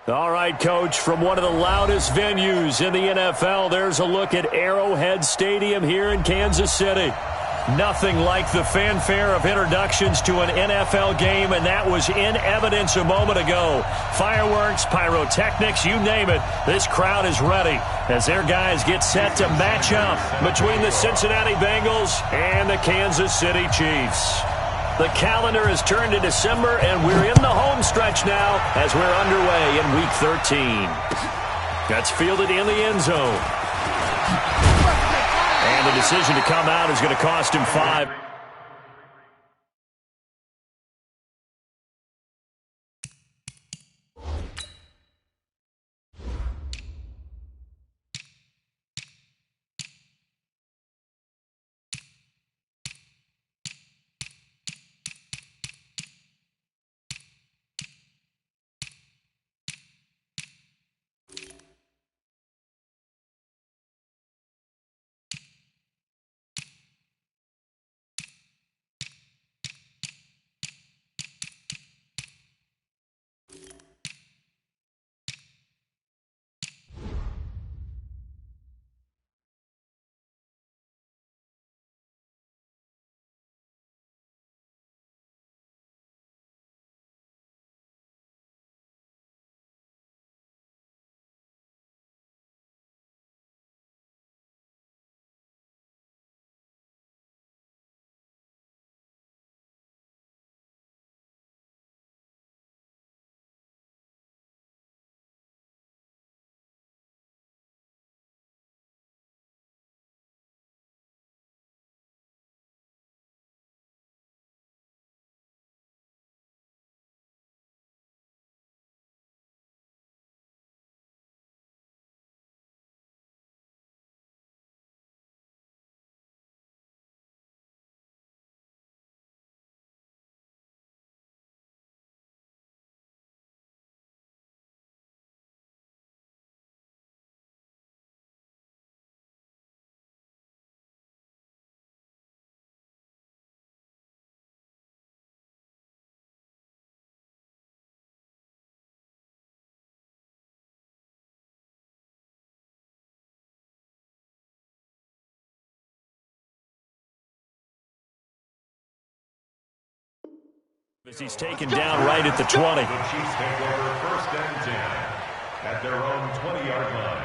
All right, Coach, from one of the loudest venues in the NFL, there's a look at Arrowhead Stadium here in Kansas City. Nothing like the fanfare of introductions to an NFL game, and that was in evidence a moment ago. Fireworks, pyrotechnics, you name it. This crowd is ready as their guys get set to match up between the Cincinnati Bengals and the Kansas City Chiefs. The calendar has turned to December, and we're in the home stretch now as we're underway in Week 13. That's fielded in the end zone. And the decision to come out is going to cost him 5. As he's taken down right at the 20. The Chiefs take over 1st and 10 at their own 20-yard line.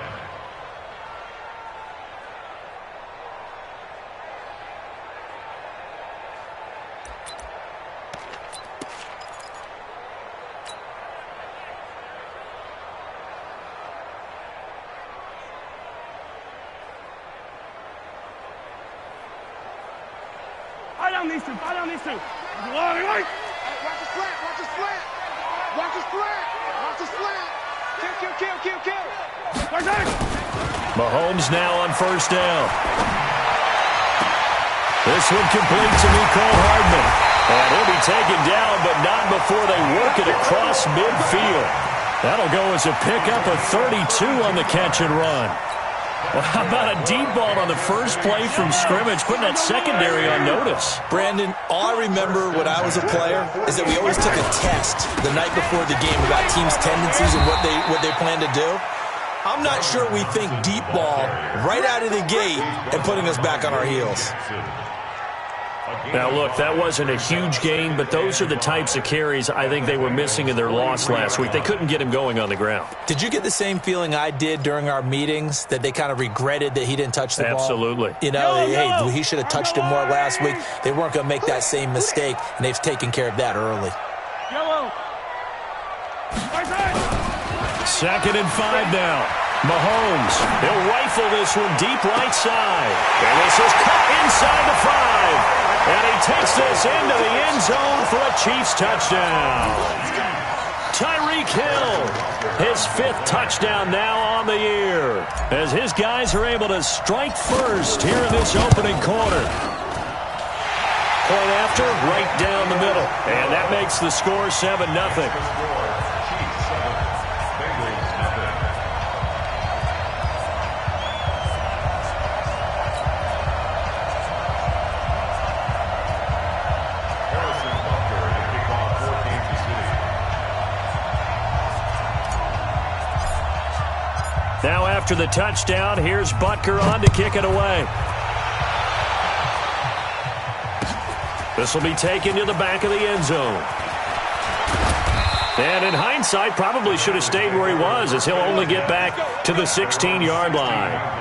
Fire down these two. Fire down these two. Watch the slant, watch the slant. Watch the slant, watch the slant. Kill. Mahomes now on 1st down. This one complete to Mecole Hardman. And he'll be taken down, but not before they work it across midfield. That'll go as a pickup of 32 on the catch and run. Well, how about a deep ball on the first play from scrimmage, putting that secondary on notice? Brandon, all I remember when I was a player is that we always took a test the night before the game about teams' tendencies and what they plan to do. I'm not sure we think deep ball right out of the gate and putting us back on our heels. Now, look, that wasn't a huge gain, but those are the types of carries I think they were missing in their loss last week. They couldn't get him going on the ground. Did you get the same feeling I did during our meetings, that they kind of regretted that he didn't touch the ball? Absolutely. You know, hey, he should have touched it more last week. They weren't going to make that same mistake, and they've taken care of that early. 2nd and 5 now. Mahomes, he'll rifle this one deep right side. And this is cut inside the 5. And he takes this into the end zone for a Chiefs touchdown. Tyreek Hill, his 5th touchdown now on the year, as his guys are able to strike first here in this opening quarter. Point after, right down the middle. And that makes the score 7-0. after the touchdown, here's Butker on to kick it away. This will be taken to the back of the end zone. And in hindsight, probably should have stayed where he was, as he'll only get back to the 16-yard line.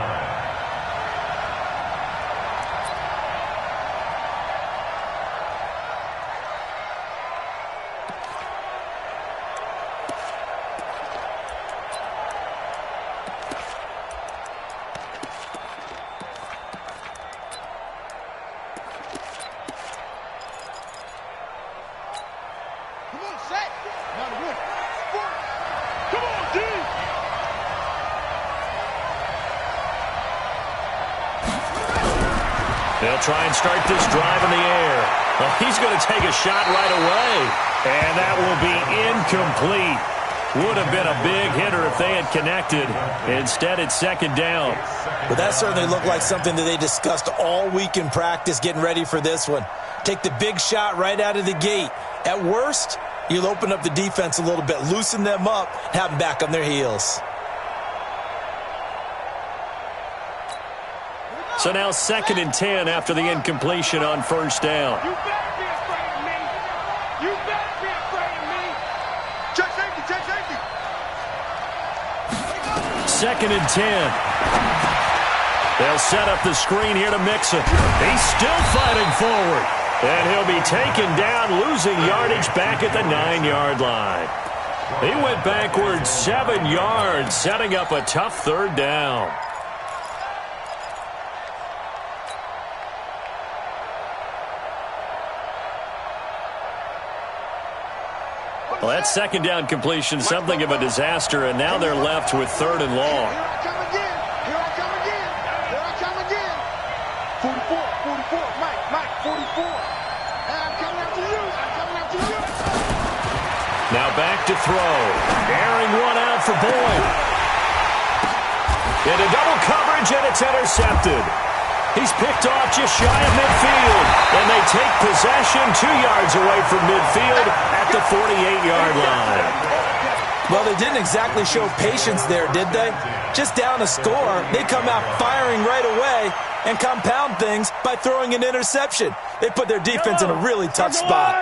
They'll try and start this drive in the air. Well, he's going to take a shot right away. And that will be incomplete. Would have been a big hitter if they had connected. Instead, it's second down. But that certainly looked like something that they discussed all week in practice, getting ready for this one. Take the big shot right out of the gate. At worst, you'll open up the defense a little bit, loosen them up, have them back on their heels. So now 2nd and 10 after the incompletion on first down. You better be afraid of me. You better be afraid of me. Check safety, check safety. 2nd and 10. They'll set up the screen here to Mixon. He's still fighting forward. And he'll be taken down, losing yardage back at the 9-yard line. He went backwards 7 yards, setting up a tough third down. Well, that second down completion, something of a disaster, and now they're left with 3rd and long. Here I come again. Here I come again. Here I come again. 44, 44. Mike, 44. And I'm coming after you. I'm coming after you. Now back to throw. Airing one out for Boyd. Into double coverage, and it's intercepted. He's picked off just shy of midfield. And they take possession 2 yards away from midfield at the 48-yard line. Well, they didn't exactly show patience there, did they? Just down a score, they come out firing right away and compound things by throwing an interception. They put their defense in a really tough spot.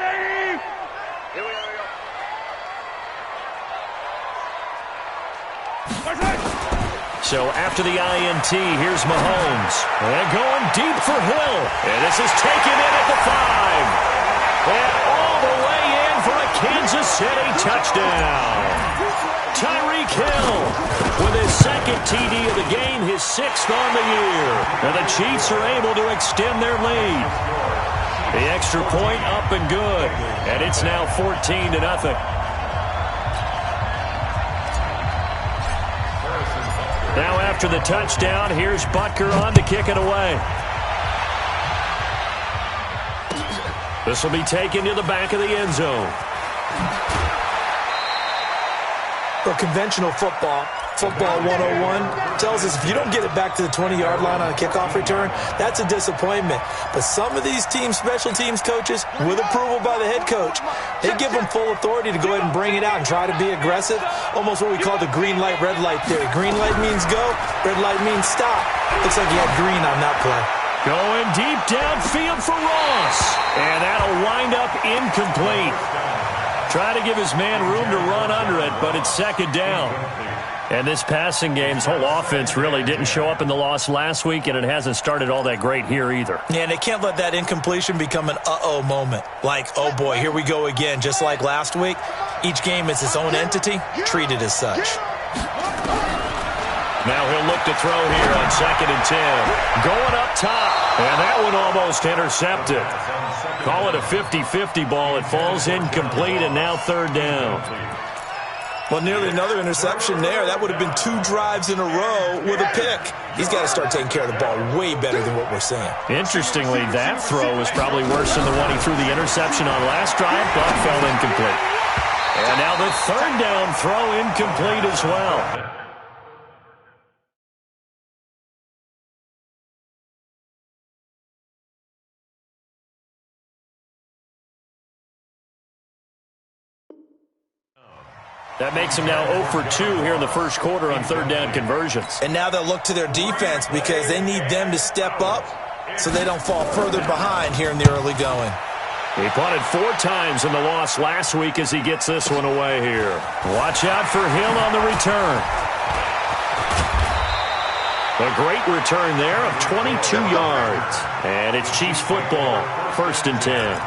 So after the INT, here's Mahomes. And going deep for Hill. And this is taken in at the 5. And all the way in for a Kansas City touchdown. Tyreek Hill with his 2nd TD of the game, his 6th on the year. And the Chiefs are able to extend their lead. The extra point up and good. And it's now 14-0. Now after the touchdown, here's Butker on to kick it away. This will be taken to the back of the end zone. For conventional football 101 tells us if you don't get it back to the 20-yard line on a kickoff return, that's a disappointment. But some of these team special teams coaches, with approval by the head coach, they give them full authority to go ahead and bring it out and try to be aggressive, almost what we call the green light, red light theory. Green light means go, red light means stop. Looks like he had green on that play. Going deep downfield for Ross. And that'll wind up incomplete. Try to give his man room to run under it, but it's 2nd down. And this passing game's whole offense really didn't show up in the loss last week, and it hasn't started all that great here either. Yeah, and they can't let that incompletion become an uh-oh moment. Like, oh boy, here we go again, just like last week. Each game is its own entity, treated as such. Now he'll look to throw here on 2nd and 10. Going up top. And that one almost intercepted. Call it a 50-50 ball. It falls incomplete, and now 3rd down. Well, nearly another interception there. That would have been 2 drives in a row with a pick. He's got to start taking care of the ball way better than what we're seeing. Interestingly, that throw was probably worse than the one he threw the interception on last drive, but fell incomplete. And now the 3rd down throw incomplete as well. That makes them now 0 for 2 here in the first quarter on third down conversions. And now they'll look to their defense because they need them to step up so they don't fall further behind here in the early going. He punted 4 times in the loss last week as he gets this one away here. Watch out for Hill on the return. A great return there of 22 yards. And it's Chiefs football, 1st and 10.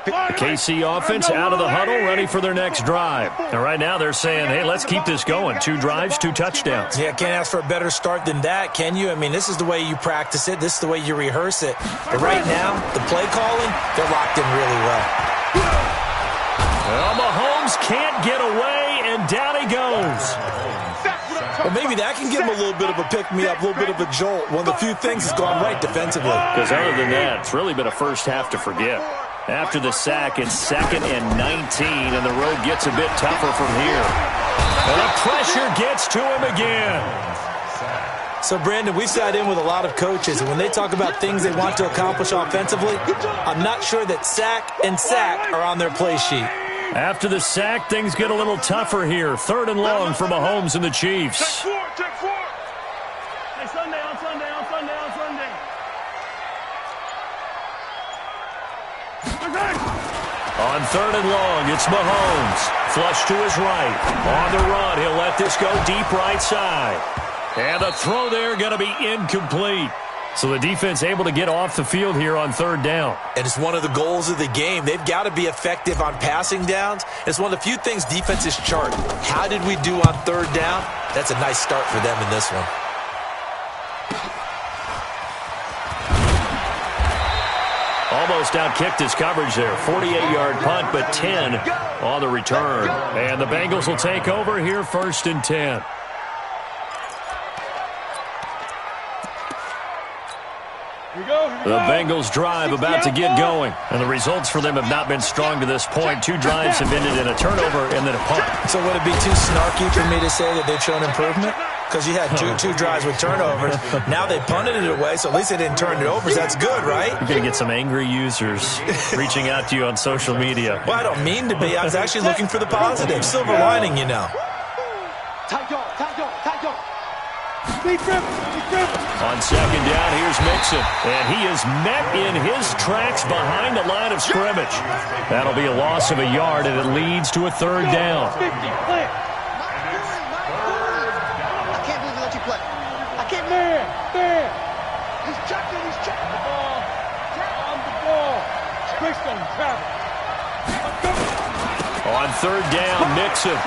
The KC offense out of the huddle, ready for their next drive. And right now they're saying, hey, let's keep this going. 2 drives, 2 touchdowns. Yeah, can't ask for a better start than that, can you? I mean, this is the way you practice it. This is the way you rehearse it. But right now, the play calling, they're locked in really well. Well, Mahomes can't get away, and down he goes. Well, maybe that can give him a little bit of a pick-me-up, a little bit of a jolt. One of the few things that's gone right defensively. Because other than that, it's really been a first half to forget. After the sack, it's 2nd and 19, and the road gets a bit tougher from here. And the pressure gets to him again. So, Brandon, we've sat in with a lot of coaches, and when they talk about things they want to accomplish offensively, I'm not sure that sack and sack are on their play sheet. After the sack, things get a little tougher here. 3rd and long for Mahomes and the Chiefs. Check 4. Hey, Sunday, on Sunday. On 3rd and long, it's Mahomes. Flush to his right. On the run, he'll let this go deep right side. And the throw there going to be incomplete. So the defense able to get off the field here on 3rd down. And it's one of the goals of the game. They've got to be effective on passing downs. It's one of the few things defenses chart. How did we do on 3rd down? That's a nice start for them in this one. Almost outkicked his coverage there. 48-yard punt, but 10 on the return. And the Bengals will take over here 1st and 10. The Bengals drive about to get going. And the results for them have not been strong to this point. 2 drives have ended in a turnover and then a punt. So would it be too snarky for me to say that they've shown improvement? Because you had two drives with turnovers. Now they punted it away, so at least they didn't turn it over. So that's good, right? You're going to get some angry users reaching out to you on social media. Well, I don't mean to be. I was actually looking for the positive. Silver lining, you know. Tight dog. On 2nd down, here's Mixon. And he is met in his tracks behind the line of scrimmage. That'll be a loss of a yard, and it leads to a 3rd down. I can't believe he let you play. I can't. Man. He's checking. On the ball. Switched on Travis. On 3rd down, Mixon.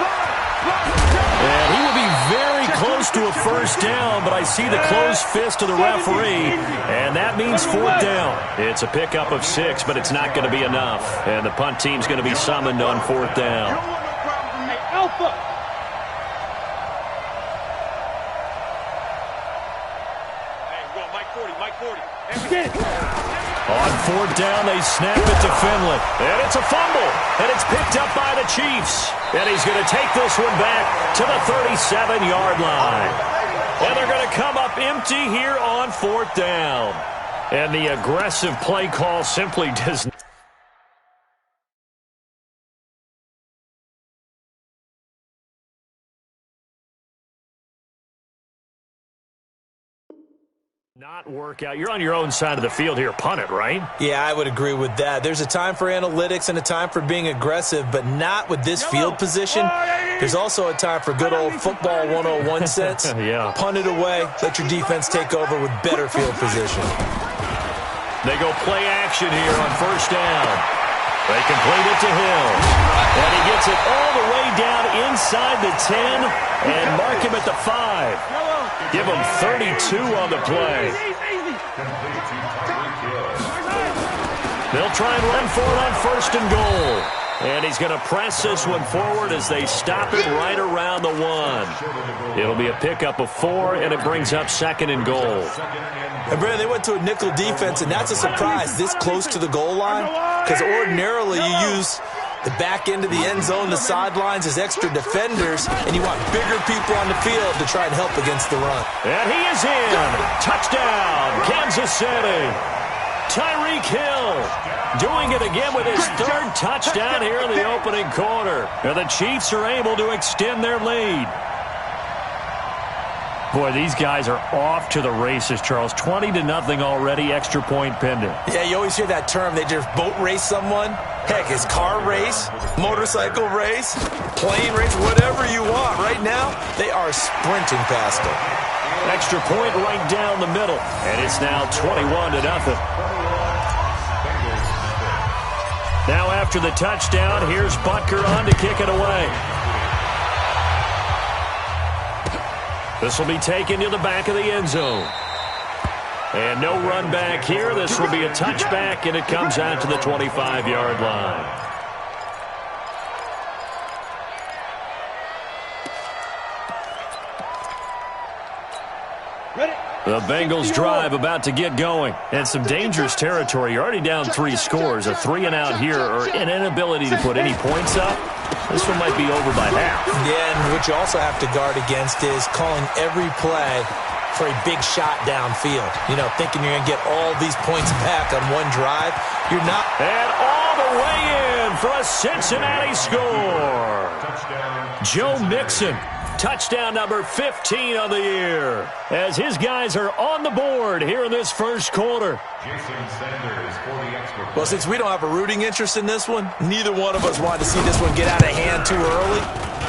And he will be very close to a 1st down, but I see the closed fist of the referee, and that means 4th down. It's a pickup of 6, but it's not going to be enough. And the punt team's going to be summoned on 4th down. Alpha. Mike 40. On 4th down, they snap it to Finley. And it's a fumble. And it's picked up by the Chiefs. And he's going to take this one back to the 37-yard line. And they're going to come up empty here on 4th down. And the aggressive play call simply does not work out. You're on your own side of the field here. Punt it, right? Yeah, I would agree with that. There's a time for analytics and a time for being aggressive, but not with this field position. There's also a time for good old football 101 sense. Yeah. Punt it away. Let your defense take over with better field position. They go play action here on 1st down. They complete it to Hill. And he gets it all the way down inside the 10 and mark him at the 5. Give him 32 on the play. They'll try and run for it on 1st and goal. And he's going to press this one forward as they stop it right around the 1. It'll be a pickup of 4, and it brings up 2nd and goal. And, Brandon, they went to a nickel defense, and that's a surprise this close to the goal line because ordinarily you use The back end of the end zone, the sidelines is extra defenders, and you want bigger people on the field to try and help against the run. And he is in. Touchdown, Kansas City. Tyreek Hill doing it again with his third touchdown here in the opening quarter. And the Chiefs are able to extend their lead. Boy, these guys are off to the races, Charles. 20-0 already, extra point pending. Yeah, you always hear that term. They just boat race someone. Heck, it's car race, motorcycle race, plane race, whatever you want. Right now, they are sprinting past it. Extra point right down the middle. And it's now 21-0. Now after the touchdown, here's Butker on to kick it away. This will be taken to the back of the end zone. And no run back here. This will be a touchback, and it comes out to the 25-yard line. The Bengals drive about to get going. And some dangerous territory. You're already down 3 scores. A 3-and-out here or an inability to put any points up. This one might be over by half. Yeah, and what you also have to guard against is calling every play for a big shot downfield. You know, thinking you're going to get all these points back on one drive. You're not. And all the way in for a Cincinnati score. Joe Mixon. Touchdown number 15 on the year as his guys are on the board here in this first quarter. Well, since we don't have a rooting interest in this one, neither one of us wanted to see this one get out of hand too early.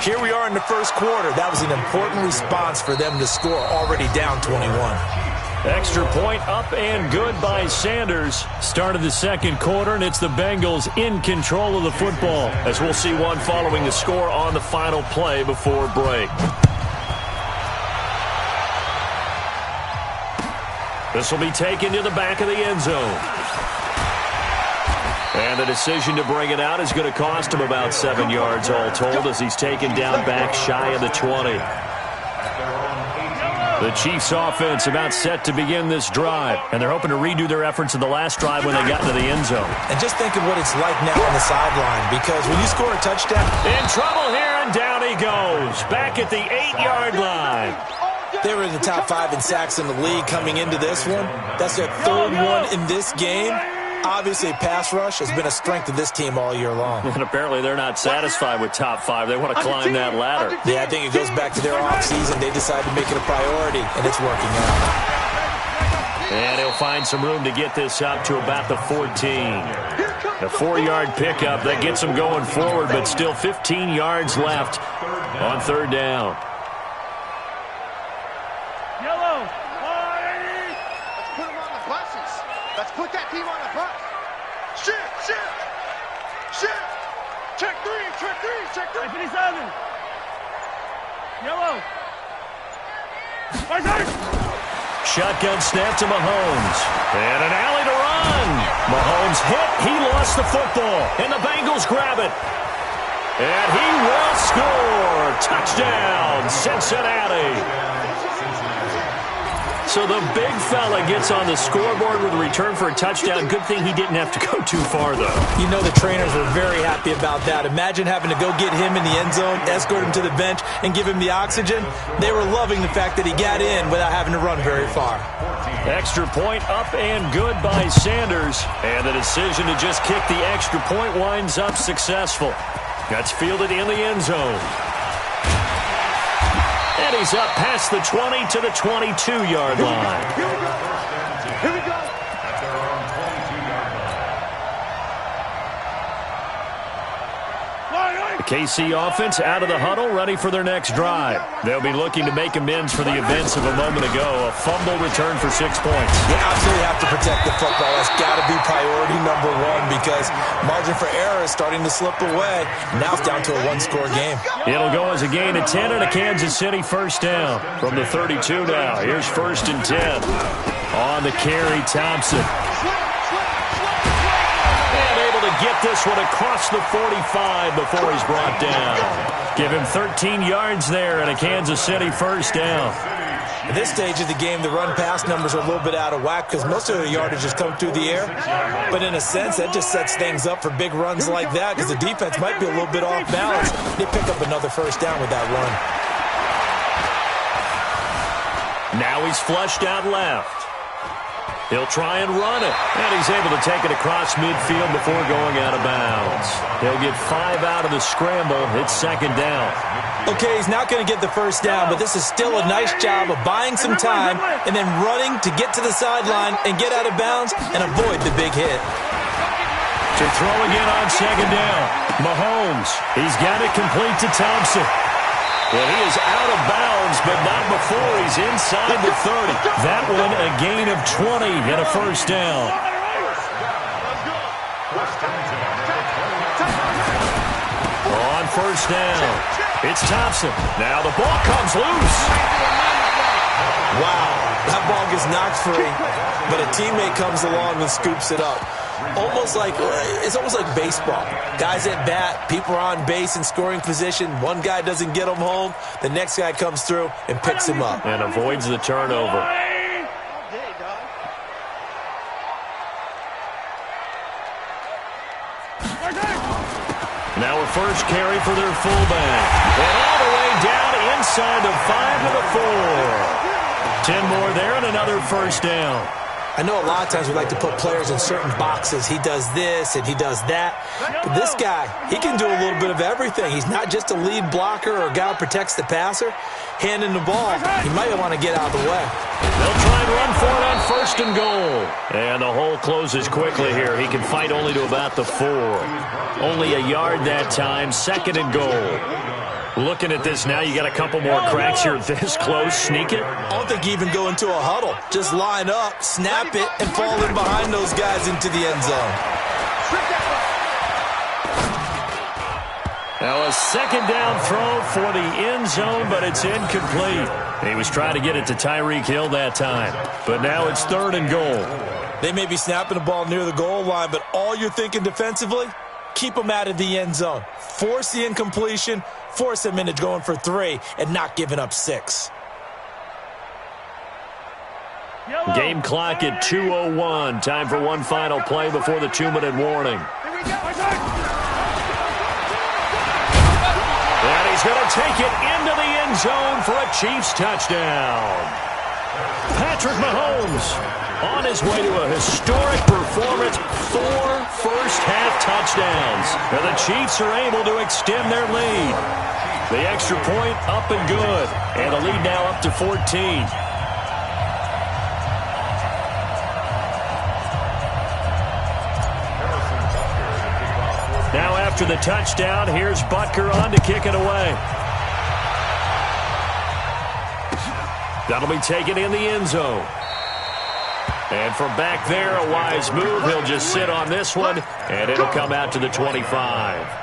Here we are in the first quarter. That was an important response for them to score, already down 21. Extra point up and good by Sanders. Start of the second quarter, and it's the Bengals in control of the football, as we'll see one following the score on the final play before break. This will be taken to the back of the end zone. And the decision to bring it out is going to cost him about 7 yards all told, as he's taken down back shy of the 20. The Chiefs offense about set to begin this drive, and they're hoping to redo their efforts in the last drive when they got into the end zone. And just think of what it's like now on the sideline, because when you score a touchdown. In trouble here, and down he goes. Back at the 8-yard line. They were in the top 5 in sacks in the league coming into this one. That's their third one in this game. Obviously, pass rush has been a strength of this team all year long. And apparently they're not satisfied with top 5. They want to climb that ladder. Yeah, I think it goes back to their offseason. They decided to make it a priority, and it's working out. And he'll find some room to get this up to about the 14. A 4-yard pickup that gets him going forward, but still 15 yards left on third down. Yellow. Let's put them on the buses. Let's put that team on the bus. Shift. Check three. 57. Yellow. Shotgun snap to Mahomes. And an alley to run. Mahomes hit. He lost the football. And the Bengals grab it. And he will score. Touchdown, Cincinnati. So the big fella gets on the scoreboard with a return for a touchdown. Good thing he didn't have to go too far, though. You know the trainers were very happy about that. Imagine having to go get him in the end zone, escort him to the bench, and give him the oxygen. They were loving the fact that he got in without having to run very far. Extra point up and good by Sanders. And the decision to just kick the extra point winds up successful. That's fielded in the end zone. And he's up past the 20 to the 22-yard line. Here we go. The KC offense out of the huddle, ready for their next drive. They'll be looking to make amends for the events of a moment ago. A fumble return for 6 points. You absolutely have to protect the football. That's got to be priority number one, because margin for error is starting to slip away. Now it's down to a one-score game. It'll go as a gain of 10 and a Kansas City first down from the 32 now. Here's 1st and 10. On the carry, Thompson. To get this one across the 45 before he's brought down. Give him 13 yards there and a Kansas City first down. At this stage of the game, the run-pass numbers are a little bit out of whack because most of the yardage has come through the air. But in a sense, that just sets things up for big runs like that because the defense might be a little bit off balance. They pick up another first down with that run. Now he's flushed out left. He'll try and run it. And he's able to take it across midfield before going out of bounds. He'll get 5 out of the scramble. It's second down. Okay, he's not going to get the first down, but this is still a nice job of buying some time and then running to get to the sideline and get out of bounds and avoid the big hit. To throw again on second down. Mahomes, he's got it complete to Thompson. Well, he is out of bounds, but not before he's inside the 30. That one a gain of 20 and a first down. On first down, it's Thompson. Now the ball comes loose. Wow, that ball gets knocked free, but a teammate comes along and scoops it up. It's almost like baseball. Guys at bat, people are on base in scoring position. One guy doesn't get him home. The next guy comes through and picks him up. And avoids the turnover. Now a first carry for their fullback. And all the way down inside the 5 to the 4. 10 more there and another first down. I know a lot of times we like to put players in certain boxes. He does this and he does that. But this guy, he can do a little bit of everything. He's not just a lead blocker or a guy who protects the passer. Handing the ball, he might want to get out of the way. They'll try and run for it on first and goal. And the hole closes quickly here. He can fight only to about the 4. Only a yard that time, second and goal. Looking at this now, you got a couple more cracks here this close. Sneak it. I don't think you even go into a huddle. Just line up, snap it, and fall in behind those guys into the end zone. Now a second down throw for the end zone, but it's incomplete. He was trying to get it to Tyreek Hill that time. But now it's third and goal. They may be snapping the ball near the goal line, but all you're thinking defensively, keep them out of the end zone. Force the incompletion, force them into going for 3, and not giving up 6. Game clock at 2:01. Time for one final play before the 2-minute warning. And he's going to take it into the end zone for a Chiefs touchdown. Patrick Mahomes on his way to a historic performance, 4 first-half touchdowns. And the Chiefs are able to extend their lead. The extra point up and good. And the lead now up to 14. Now after the touchdown, here's Butker on to kick it away. That'll be taken in the end zone. And from back there, a wise move. He'll just sit on this one, and it'll come out to the 25.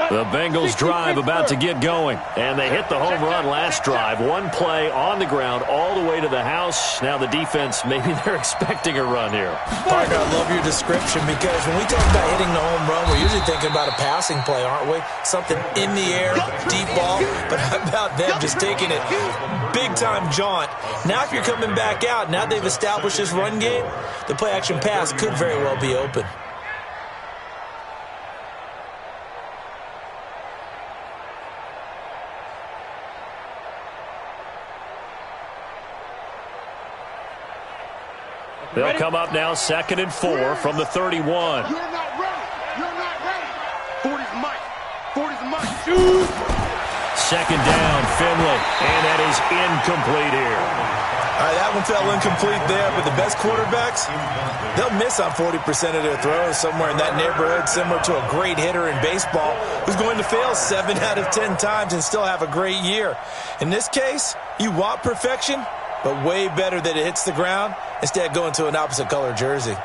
The Bengals drive about to get going. And they hit the home run last drive. One play on the ground all the way to the house. Now the defense, maybe they're expecting a run here. Parker, I love your description because when we talk about hitting the home run, we're usually thinking about a passing play, aren't we? Something in the air, deep ball. But how about them just taking it big-time jaunt? Now if you're coming back out, now they've established this run game, the play-action pass could very well be open. They'll come up now, 2nd and 4 from the 31. You're not ready. You're not ready. 40's Mike. 40's Mike. Second down, Finley. And that is incomplete here. All right, that one fell incomplete there, but the best quarterbacks, they'll miss on 40% of their throws, somewhere in that neighborhood, similar to a great hitter in baseball who's going to fail 7 out of 10 times and still have a great year. In this case, you want perfection, but way better that it hits the ground instead of going to an opposite color jersey.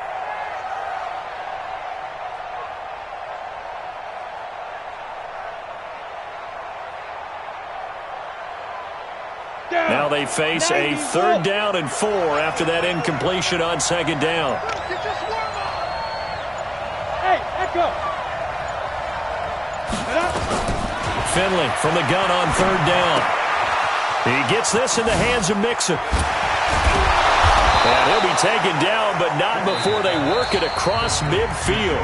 they face a 3rd down and 4 after that incompletion on 2nd down. Hey, echo. Finley from the gun on 3rd down. He gets this in the hands of Mixon. And he'll be taken down, but not before they work it across midfield.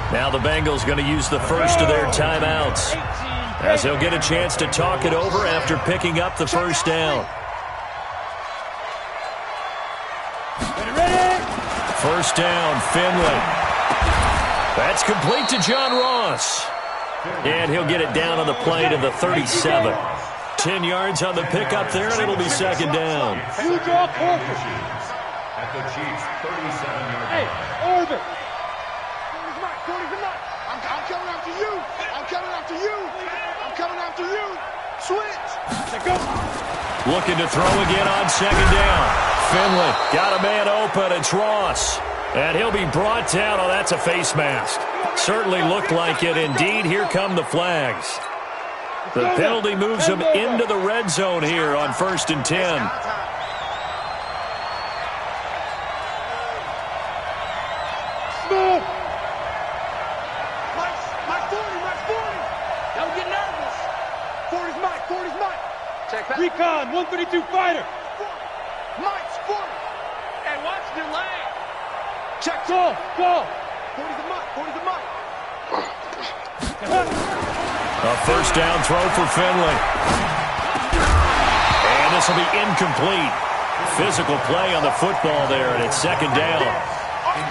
Now the Bengals going to use the first of their timeouts, as he'll get a chance to talk it over after picking up the 1st down. 1st down, Finley. That's complete to John Ross. And he'll get it down on the play to the 37. 10 yards on the pickup there, and it'll be 2nd down. You draw closer. At the Chiefs' 37-yard Hey, line. Order. I'm coming after you. I'm coming after you. I'm coming after you. Switch. Let's go. Looking to throw again on 2nd down. Finley got a man open. It's Ross. And he'll be brought down. Oh, that's a face mask. Certainly looked like it. Indeed, here come the flags. The penalty moves him into the red zone here on 1st and 10. Move. Mike 40. Don't get nervous. 40's Mike. Check back. Recon, 132 fighter. Mike's 40. Hey, watch the lane. Check. Go. 40's the Mike. A 1st down throw for Finley. And this will be incomplete. Physical play on the football there, and it's 2nd down.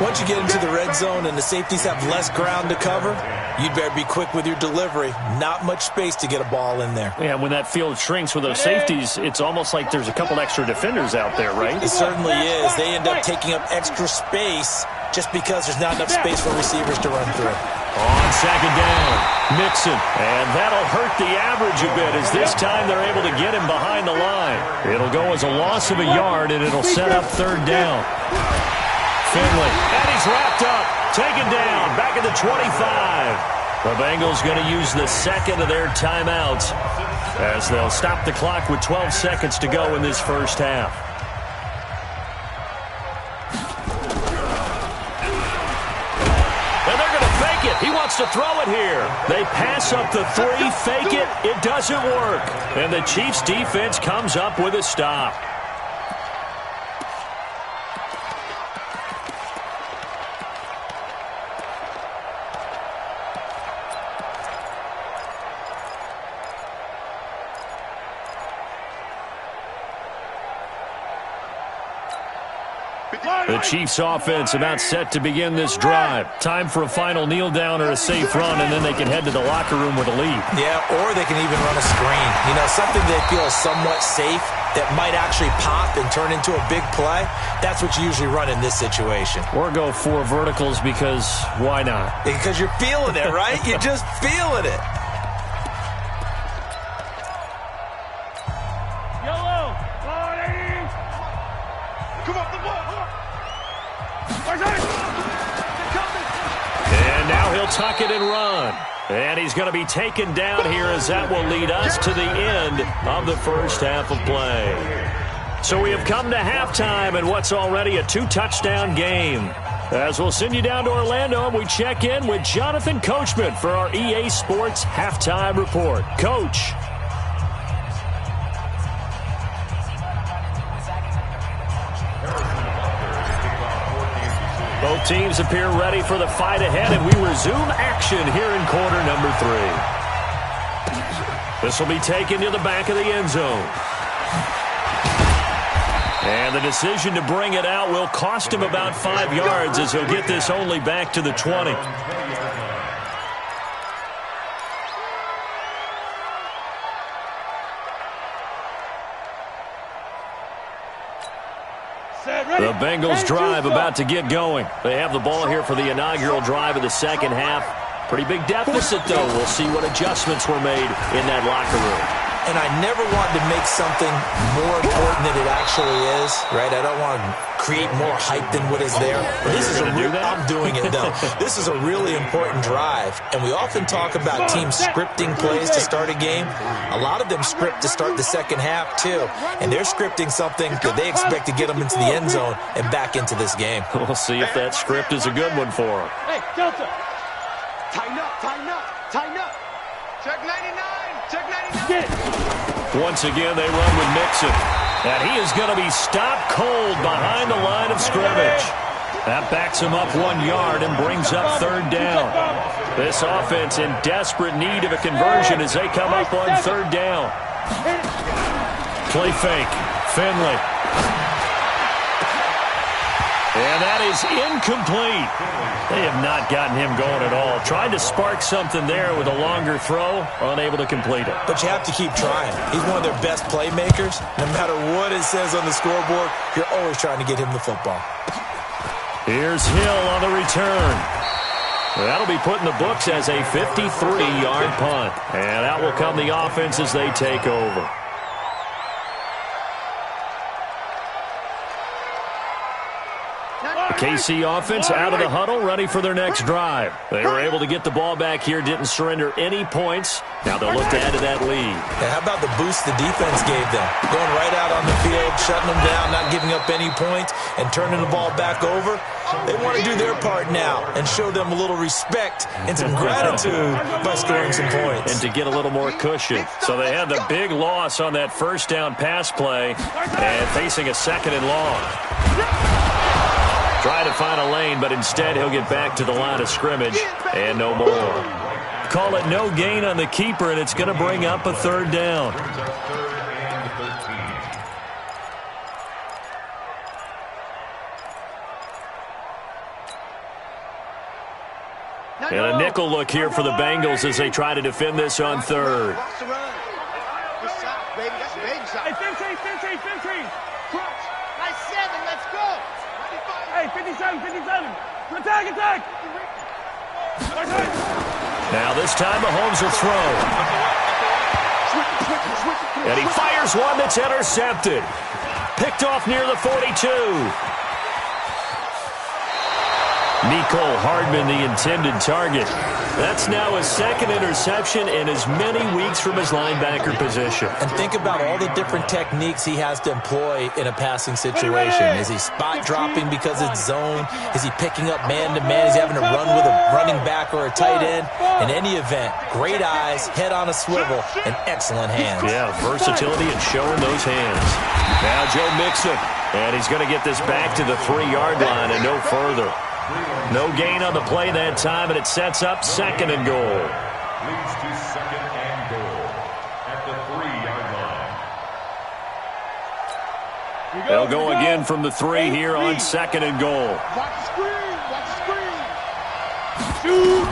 Once you get into the red zone and the safeties have less ground to cover, you'd better be quick with your delivery. Not much space to get a ball in there. Yeah, when that field shrinks with those safeties, it's almost like there's a couple extra defenders out there, right? It certainly is. They end up taking up extra space just because there's not enough space for receivers to run through. On 2nd down, Mixon. And that'll hurt the average a bit, as this time they're able to get him behind the line. It'll go as a loss of a yard, and it'll set up 3rd down. Finley, and he's wrapped up, taken down, back at the 25. The Bengals going to use the 2nd of their timeouts, as they'll stop the clock with 12 seconds to go in this 1st half. And they're going to fake it. He wants to throw it here. They pass up the 3, fake it. It doesn't work. And the Chiefs defense comes up with a stop. The Chiefs offense about set to begin this drive. Time for a final kneel down or a safe run, and then they can head to the locker room with a lead. Yeah, or they can even run a screen. You know, something they feel is somewhat safe that might actually pop and turn into a big play. That's what you usually run in this situation. Or go 4 verticals, because why not? Because you're feeling it, right? You're just feeling it. Yellow. Come off the ball. And now he'll tuck it and run. And he's going to be taken down here, as that will lead us to the end of the 1st half of play. So we have come to halftime in what's already a 2-touchdown game. As we'll send you down to Orlando, and we check in with Jonathan Coachman for our EA Sports Halftime Report. Coach. Both teams appear ready for the fight ahead, and we resume action here in quarter number 3. This will be taken to the back of the end zone. And the decision to bring it out will cost him about 5 yards, as he'll get this only back to the 20. The Bengals drive about to get going. They have the ball here for the inaugural drive of the 2nd half. Pretty big deficit, though. We'll see what adjustments were made in that locker room. and I never want to make something more important than it actually is, right? I don't want to create more hype than what is there. But this is I'm doing it, though. This is a really important drive, and we often talk about teams scripting plays to start a game. A lot of them script to start the second half, too, and they're scripting something that they expect to get them into the end zone and back into this game. We'll see if that script is a good one for them. Hey, Delta. Tighten up, tighten up, tighten up. Check 99, check 99. Get it. Once again, they run with Mixon. And he is going to be stopped cold behind the line of scrimmage. That backs him up 1 yard and brings up third down. This offense in desperate need of a conversion as they come up on third down. Play fake. Finley. And that is incomplete. They have not gotten him going at all. Tried to spark something there with a longer throw, unable to complete it. But you have to keep trying. He's one of their best playmakers. No matter what it says on the scoreboard, you're always trying to get him the football. Here's Hill on the return. That'll be put in the books as a 53-yard punt. And out will come the offense as they take over. KC offense out of the huddle, ready for their next drive. They were able to get the ball back here, didn't surrender any points. Now they'll look to add to that lead. And how about the boost the defense gave them? Going right out on the field, shutting them down, not giving up any points, and turning the ball back over. They want to do their part now and show them a little respect and some gratitude by scoring some points. And to get a little more cushion. So they had the big loss on that first down pass play and facing a second and long. Try to find a lane, but instead he'll get back to the line of scrimmage and no more. Call it no gain on the keeper, and it's going to bring up a third down. And a nickel look here for the Bengals as they try to defend this on third. Hey, 15. Crunch. Nice 7, let's go. Hey, 57. Attack. Now this time Mahomes will throw. And he fires one that's intercepted. Picked off near the 42. Nicole Hardman, the intended target. That's now his second interception in as many weeks from his linebacker position. And think about all the different techniques he has to employ in a passing situation. Is he spot dropping because it's zone? Is he picking up man-to-man? Is he having to run with a running back or a tight end? In any event, great eyes, head on a swivel, and excellent hands. Yeah, versatility and showing those hands. Now Joe Mixon, and he's going to get this back to the 3-yard line and no further. No gain on the play that time, and it sets up second and goal. Leads to second and goal at the 3-yard line. They'll go again from the 3 here on second and goal. Watch the screen. Shoot.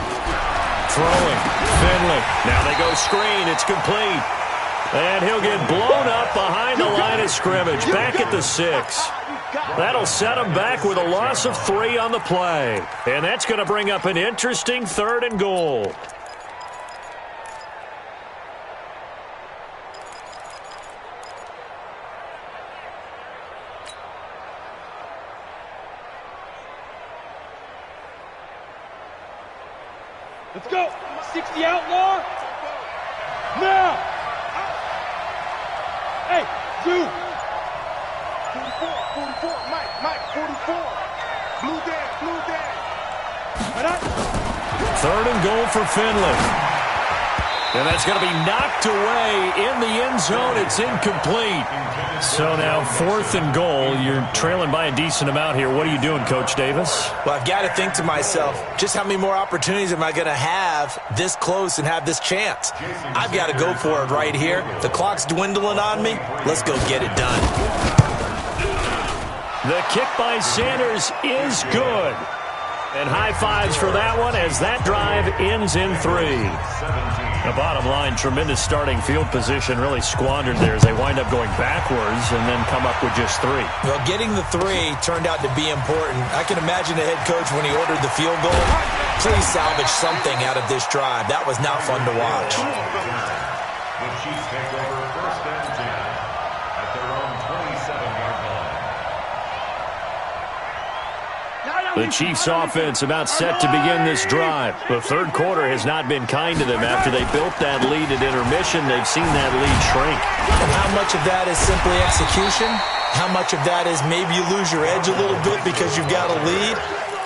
Throwing. Finley. Now they go screen. It's complete. And he'll get blown up behind the line of scrimmage. Back at the 6. That'll set him back with a loss of 3 on the play. And that's going to bring up an interesting third and goal. Let's go. 60 outlaw. Now. Hey, Zoo. 44, Mike, 44. Blue Dan. Third and goal for Finley. And that's going to be knocked away in the end zone. It's incomplete. So now 4th and goal. You're trailing by a decent amount here. What are you doing, Coach Davis? Well, I've got to think to myself, just how many more opportunities am I going to have this close and have this chance? I've got to go for it right here. The clock's dwindling on me. Let's go get it done. The kick by Sanders is good. And high fives for that one as that drive ends in 3. The bottom line, tremendous starting field position, really squandered there as they wind up going backwards and then come up with just 3. Well, getting the 3 turned out to be important. I can imagine the head coach when he ordered the field goal. Please salvage something out of this drive. That was not fun to watch. The Chiefs take over first and 10 at their own 27-yard line. The Chiefs offense about set to begin this drive. The third quarter has not been kind to them. After they built that lead at intermission, they've seen that lead shrink. And how much of that is simply execution? How much of that is maybe you lose your edge a little bit because you've got a lead?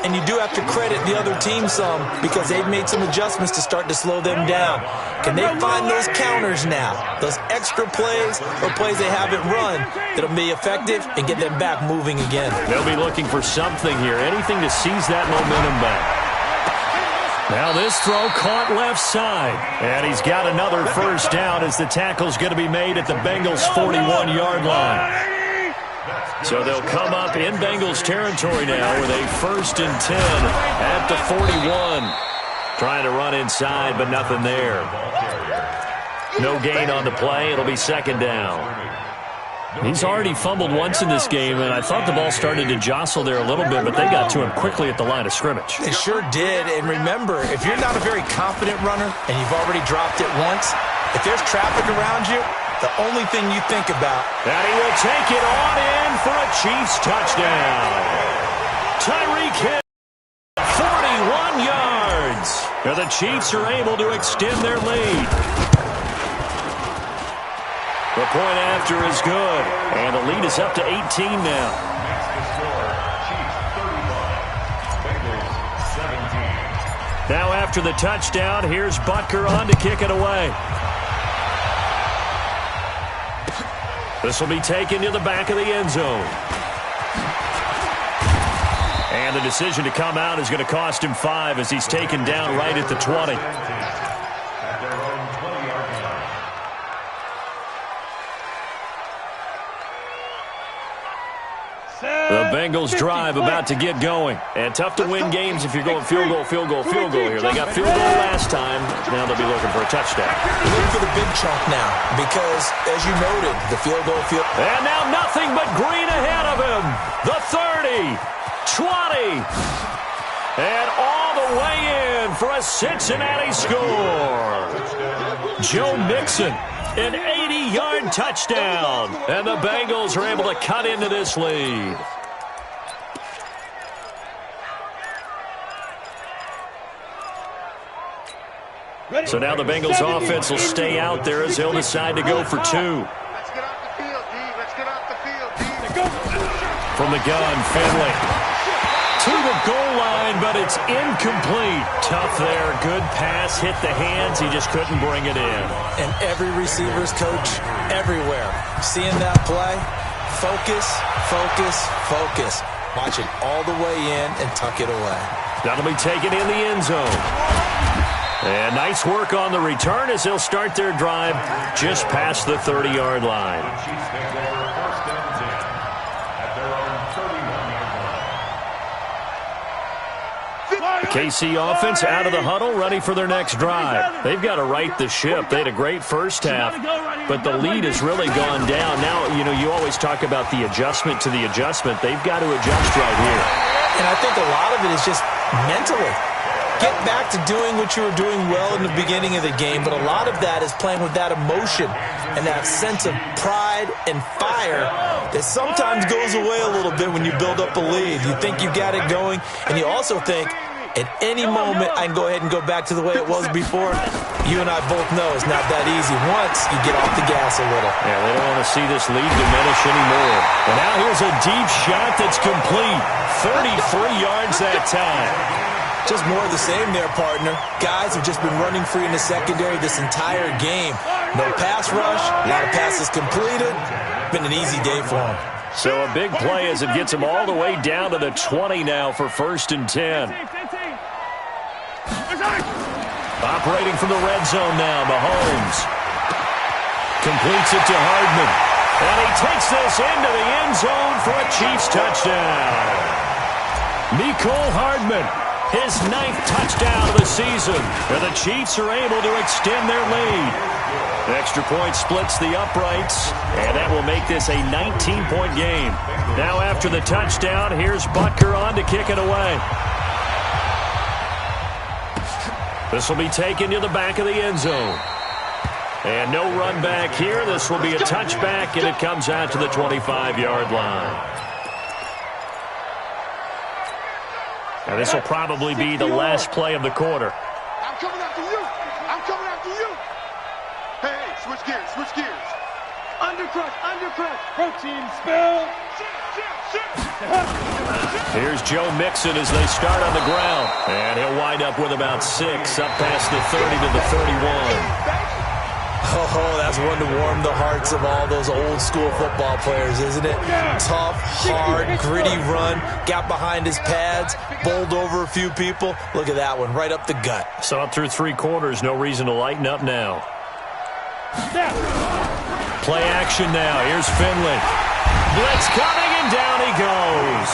And you do have to credit the other team some because they've made some adjustments to start to slow them down. Can they find those counters now, those extra plays or plays they haven't run that'll be effective and get them back moving again? They'll be looking for something here, anything to seize that momentum back. Now this throw caught left side, and he's got another first down as the tackle's going to be made at the Bengals' 41-yard line. So they'll come up in Bengals territory now with a first and 10 at the 41. Trying to run inside, but nothing there. No gain on the play. It'll be second down. He's already fumbled once in this game, and I thought the ball started to jostle there a little bit, but they got to him quickly at the line of scrimmage. They sure did. And remember, if you're not a very confident runner and you've already dropped it once, if there's traffic around you, the only thing you think about. And he will take it on in for a Chiefs touchdown. Tyreek Hill, 41 yards. And the Chiefs are able to extend their lead. The point after is good. And the lead is up to 18 now. Makes the score, Chiefs 35, Bengals 17. Now after the touchdown, here's Butker on to kick it away. This will be taken to the back of the end zone. And the decision to come out is going to cost him 5 as he's taken down right at the 20. At their own 20-yard line. The Bengals drive about to get going. And tough to win games if you're going field goal here. They got field goal last time. Now they'll be looking for a touchdown. Looking for the big chunk now because, as you noted, the field goal. And now nothing but green ahead of him. The 30, 20, and all the way in for a Cincinnati score. Joe Mixon, an 80-yard touchdown. And the Bengals are able to cut into this lead. So now the Bengals offense will stay out there as they'll decide to go for 2. Let's get off the field, D. Let's get off the field, D. From the gun, Finley to the goal line, but it's incomplete. Tough there. Good pass. Hit the hands. He just couldn't bring it in. And every receiver's coach everywhere. Seeing that play, focus, focus, focus. Watch it all the way in and tuck it away. That'll be taken in the end zone. And nice work on the return as they'll start their drive just past the 30-yard line. The Chiefs take over first and 10 at their own 31-yard line. KC offense out of the huddle, ready for their next drive. They've got to right the ship. They had a great first half, but the lead has really gone down. Now, you always talk about the adjustment to the adjustment. They've got to adjust right here. And I think a lot of it is just mentally. Get back to doing what you were doing well in the beginning of the game, but a lot of that is playing with that emotion and that sense of pride and fire that sometimes goes away a little bit when you build up a lead. You think you got it going, and you also think, at any moment, I can go ahead and go back to the way it was before. You and I both know it's not that easy once you get off the gas a little. Yeah, they don't want to see this lead diminish anymore. And now here's a deep shot that's complete. 33 yards that time. Just more of the same there, partner. Guys have just been running free in the secondary this entire game. No pass rush, a lot of passes completed. Been an easy day for them. So a big play as it gets them all the way down to the 20 now for first and 10. Operating from the red zone now, Mahomes. Completes it to Hardman. And he takes this into the end zone for a Chiefs touchdown. Mecole Hardman. His 9th touchdown of the season. And the Chiefs are able to extend their lead. Extra point splits the uprights, and that will make this a 19-point game. Now after the touchdown, here's Butker on to kick it away. This will be taken to the back of the end zone. And no run back here. This will be a touchback, and it comes out to the 25-yard line. Now, this will probably be the last play of the quarter. I'm coming after you. I'm coming after you. Hey, switch gears, switch gears. Undercut, undercut. Protein spill. Here's Joe Mixon as they start on the ground. And he'll wind up with about 6 up past the 30 to the 31. Oh, that's one to warm the hearts of all those old school football players, isn't it? Tough, hard, gritty run, got behind his pads, bowled over a few people. Look at that one, right up the gut. So up through 3 quarters, no reason to lighten up now. Play action now. Here's Finley. Blitz coming, and down he goes.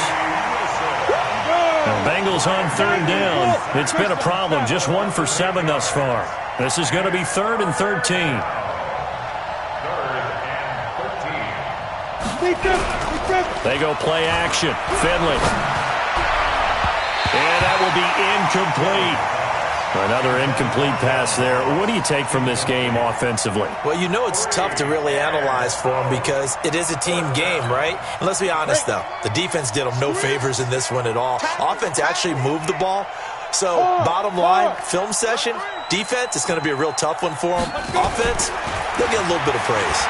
The Bengals on 3rd down. It's been a problem. Just 1 for 7 thus far. This is going to be 3rd and 13. 3rd and 13. They go play action. Finley. And that will be incomplete. Another incomplete pass there. What do you take from this game offensively? Well, you know it's tough to really analyze for them because it is a team game, right? And let's be honest, though. The defense did them no favors in this one at all. Offense actually moved the ball. So, bottom line, film session, defense, it's going to be a real tough one for them. Offense, they'll get a little bit of praise.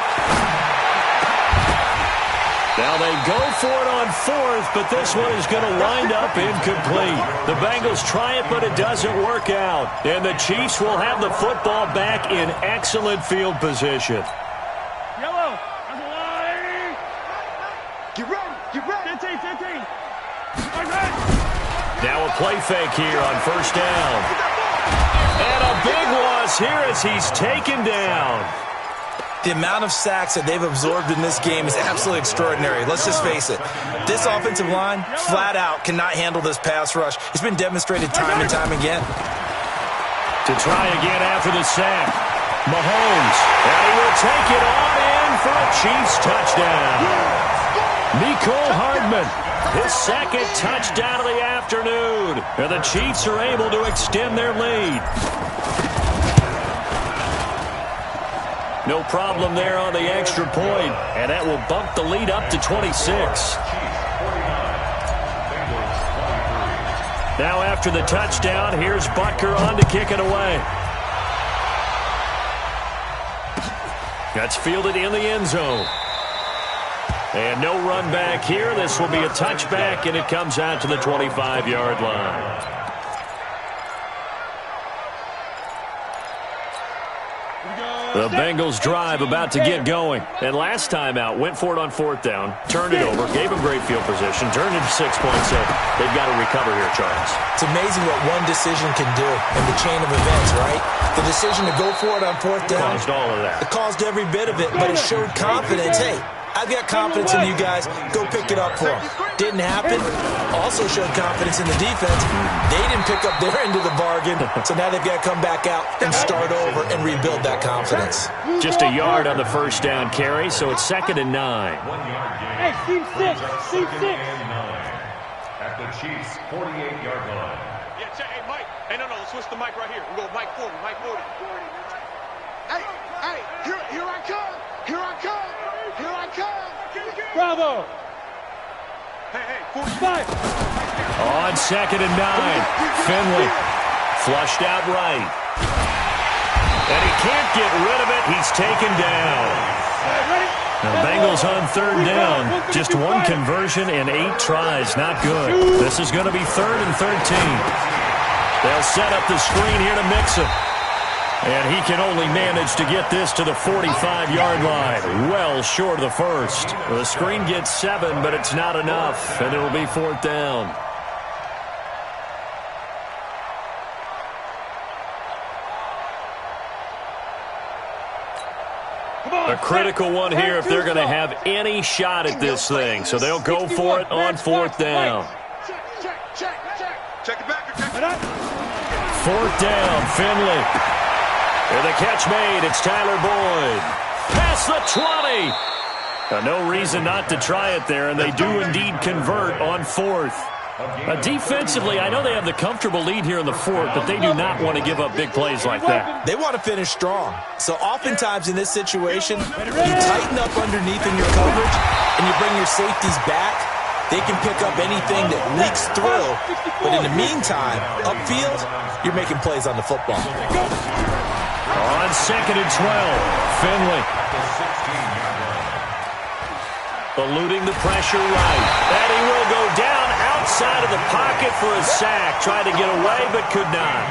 Now they go for it on 4th, but this one is going to wind up incomplete. The Bengals try it, but it doesn't work out. And the Chiefs will have the football back in excellent field position. Yellow. On the line. Get ready, get ready. 15. Now a play fake here on 1st down. And a big loss here as he's taken down. The amount of sacks that they've absorbed in this game is absolutely extraordinary. Let's just face it. This offensive line, flat out, cannot handle this pass rush. It's been demonstrated time and time again. To try again after the sack. Mahomes. And he will take it on in for a Chiefs touchdown. Mecole Hardman. His 2nd touchdown of the afternoon. And the Chiefs are able to extend their lead. No problem there on the extra point, and that will bump the lead up to 26. Now after the touchdown, here's Butker on to kick it away. That's fielded in the end zone. And no run back here. This will be a touchback, and it comes out to the 25-yard line. The Bengals drive about to get going. And last time out, went for it on 4th down, turned it over, gave them great field position, turned into 6 points. So they've got to recover here, Charles. It's amazing what one decision can do in the chain of events, right? The decision to go for it on 4th down. Caused all of that. It caused every bit of it, but it showed confidence. Hey, I've got confidence in you guys. Go pick it up for them. Didn't happen. Also showed confidence in the defense. They didn't pick up their end of the bargain, so now they've got to come back out and start over and rebuild that confidence. Just a yard on the 1st down carry, so it's 2nd and 9. 1 yard gain. Hey, team 6. Team 6. At the Chiefs' 48-yard line. Yeah, check. Hey, Mike. Hey, no, let's switch the mic right here. We'll go Mike 40, Mike 40. Hey, here I come. Here I come. Here I come. Bravo. Hey, 45. On 2nd and 9, Finley flushed out right. And he can't get rid of it. He's taken down. The Bengals on 3rd down. Just 1 conversion and 8 tries. Not good. This is going to be 3rd and 13. They'll set up the screen here to Mixon. And he can only manage to get this to the 45-yard line. Well short of the 1st. The screen gets 7, but it's not enough. And it'll be 4th down. A critical one here if they're going to have any shot at this thing. So they'll go for it on 4th down. Check it back. 4th down, Finley. And the catch made. It's Tyler Boyd. Past the 20. No reason not to try it there, and they do indeed convert on 4th. Defensively, I know they have the comfortable lead here in the fourth, but they do not want to give up big plays like that. They want to finish strong. So oftentimes in this situation, you tighten up underneath in your coverage and you bring your safeties back. They can pick up anything that leaks through. But in the meantime, upfield, you're making plays on the football. On 2nd and 12, Finley. Eluding the pressure right. And he will go down outside of the pocket for a sack. Tried to get away, but could not.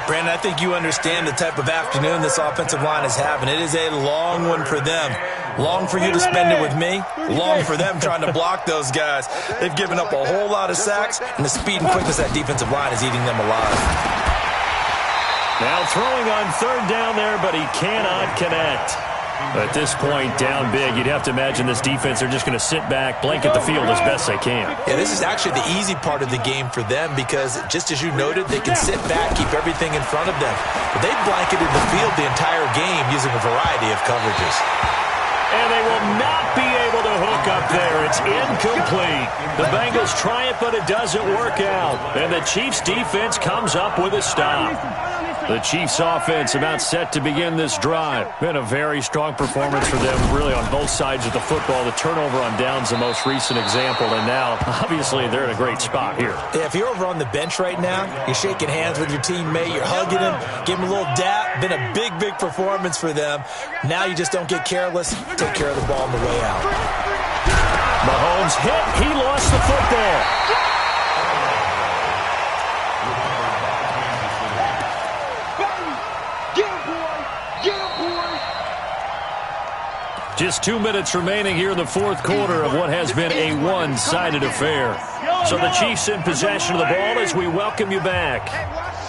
Brandon, I think you understand the type of afternoon this offensive line is having. It is a long one for them. Long for you to spend it with me. Long for them trying to block those guys. They've given up a whole lot of sacks, and the speed and quickness of that defensive line is eating them alive. Now throwing on 3rd down there, but he cannot connect. At this point, down big, you'd have to imagine this defense, they're just going to sit back, blanket the field as best they can. Yeah, this is actually the easy part of the game for them because, just as you noted, they can sit back, keep everything in front of them. But they blanketed the field the entire game using a variety of coverages. And they will not be able to hook up there. It's incomplete. The Bengals try it, but it doesn't work out. And the Chiefs' defense comes up with a stop. The Chiefs' offense about set to begin this drive. Been a very strong performance for them, really, on both sides of the football. The turnover on downs the most recent example, and now, obviously, they're in a great spot here. Yeah, if you're over on the bench right now, you're shaking hands with your teammate, you're hugging him, give him a little dap. Been a big, big performance for them. Now you just don't get careless. Take care of the ball on the way out. Mahomes hit. He lost the football. Just 2 minutes remaining here in the fourth quarter of what has been a one-sided affair. So the Chiefs in possession of the ball as we welcome you back.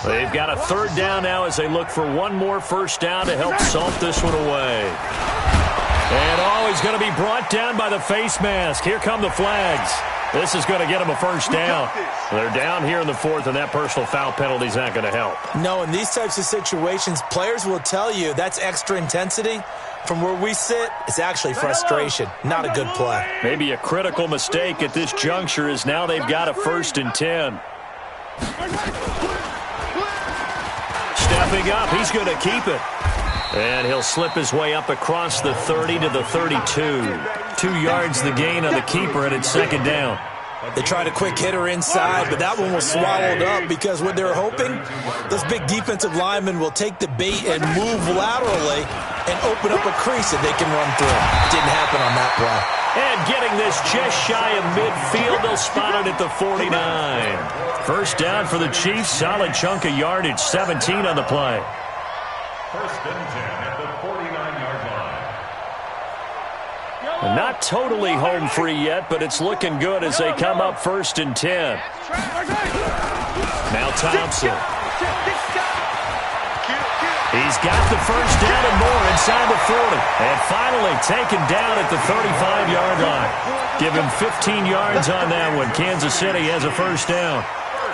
They've got a 3rd down now as they look for one more first down to help salt this one away. And he's going to be brought down by the face mask. Here come the flags. This is going to get them a first down. They're down here in the fourth, and that personal foul penalty is not going to help. No, in these types of situations, players will tell you that's extra intensity. From where we sit, it's actually frustration. Not a good play. Maybe a critical mistake at this juncture is now they've got a 1st and 10. Stepping up, he's going to keep it. And he'll slip his way up across the 30 to the 32. 2 yards the gain on the keeper, and it's 2nd down. They tried a quick hitter inside, but that one was swallowed up because what they were hoping, those big defensive linemen will take the bait and move laterally and open up a crease that they can run through. Didn't happen on that play. And getting this just shy of midfield, they'll spot it at the 49. First down for the Chiefs, solid chunk of yardage, 17 on the play. 1st and 10 at the 49-yard line. Not totally home free yet, but it's looking good as they come up 1st and 10. Now Thompson. He's got the first down and more inside the 40. And finally taken down at the 35-yard line. Give him 15 yards on that one. Kansas City has a first down.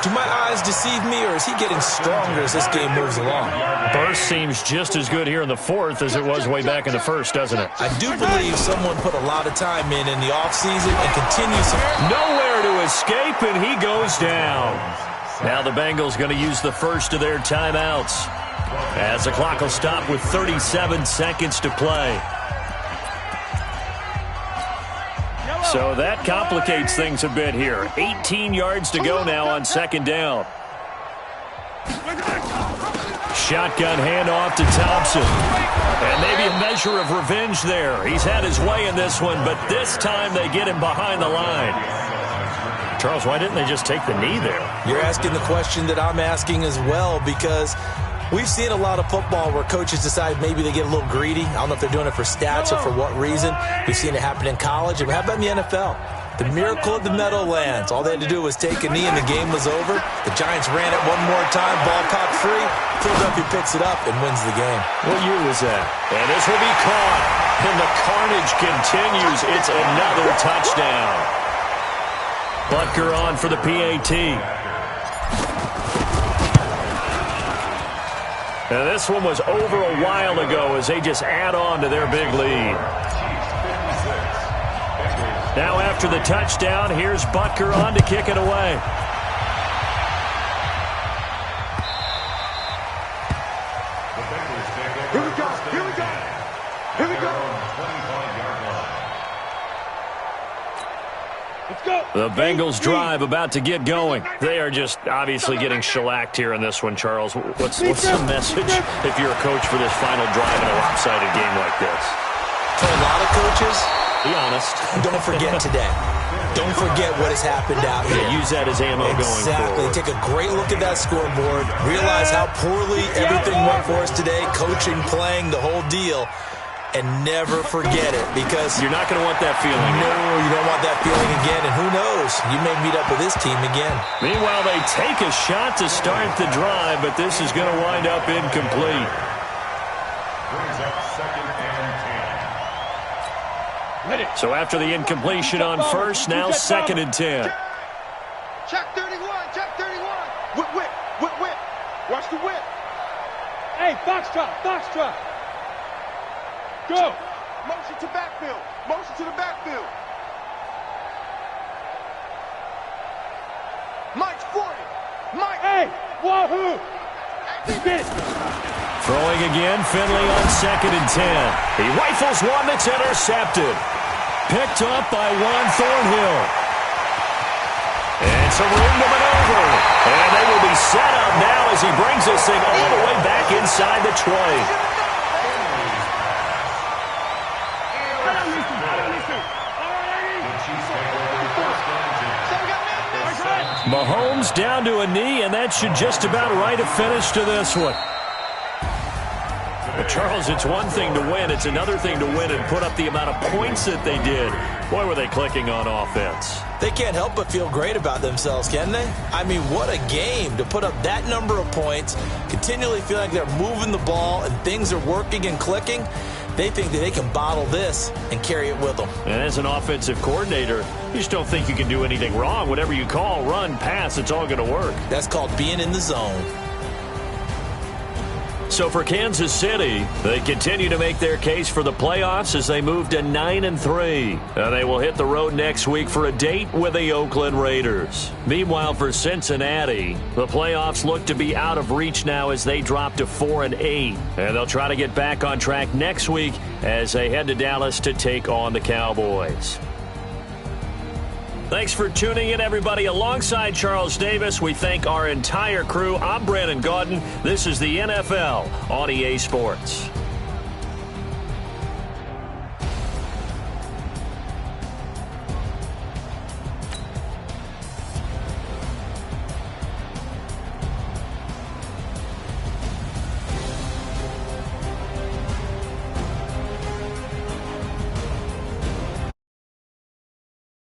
Do my eyes deceive me, or is he getting stronger as this game moves along? Burst seems just as good here in the fourth as it was way back in the first, doesn't it? I do believe someone put a lot of time in the offseason and continues. Nowhere to escape, and he goes down. Now the Bengals going to use the first of their timeouts as the clock will stop with 37 seconds to play. So that complicates things a bit here. 18 yards to go now on 2nd down. Shotgun handoff to Thompson. And maybe a measure of revenge there. He's had his way in this one, but this time they get him behind the line. Charles, why didn't they just take the knee there? You're asking the question that I'm asking as well, because we've seen a lot of football where coaches decide maybe they get a little greedy. I don't know if they're doing it for stats or for what reason. We've seen it happen in college. And how about in the NFL? The miracle of the Meadowlands. All they had to do was take a knee and the game was over. The Giants ran it one more time. Ball caught free. Philadelphia picks it up and wins the game. What year was that? And this will be caught. And the carnage continues. It's another touchdown. Butker on for the PAT. Now this one was over a while ago as they just add on to their big lead. Now after the touchdown, here's Butker on to kick it away. The Bengals drive about to get going. They are just obviously getting shellacked here in this one, Charles. What's the message if you're a coach for this final drive in a lopsided game like this? For a lot of coaches, be honest. Don't forget today. Don't forget what has happened out here. Yeah, use that as ammo going forward. Exactly. Take a great look at that scoreboard. Realize how poorly everything went for us today. Coaching, playing, the whole deal. And never forget it, because you're not going to want that feeling. No, you don't want that feeling again. And who knows? You may meet up with this team again. Meanwhile, they take a shot to start the drive, but this is going to wind up incomplete. Brings up 2nd and 10. So after the incompletion on first, now 2nd and 10. Check 31, check 31. Whip, whip, whip, whip. Watch the whip. Hey, foxtrot, foxtrot. Go. Motion to backfield. Motion to the backfield. Mike's 40. Mike. Hey, wahoo. Get it. Throwing again, Finley on 2nd and 10. He rifles one that's intercepted. Picked up by Juan Thornhill. And some room to maneuver. And they will be set up now as he brings this thing all the way back inside the 20. Mahomes down to a knee, and that should just about write a finish to this one. Well, Charles, it's one thing to win. It's another thing to win and put up the amount of points that they did. Boy, were they clicking on offense. They can't help but feel great about themselves, can they? I mean, what a game to put up that number of points, continually feel like they're moving the ball and things are working and clicking. They think that they can bottle this and carry it with them. And as an offensive coordinator, you just don't think you can do anything wrong. Whatever you call, run, pass, it's all going to work. That's called being in the zone. So for Kansas City, they continue to make their case for the playoffs as they move to 9-3. And they will hit the road next week for a date with the Oakland Raiders. Meanwhile, for Cincinnati, the playoffs look to be out of reach now as they drop to 4-8. And they'll try to get back on track next week as they head to Dallas to take on the Cowboys. Thanks for tuning in, everybody. Alongside Charles Davis, we thank our entire crew. I'm Brandon Gaudin. This is the NFL on EA Sports.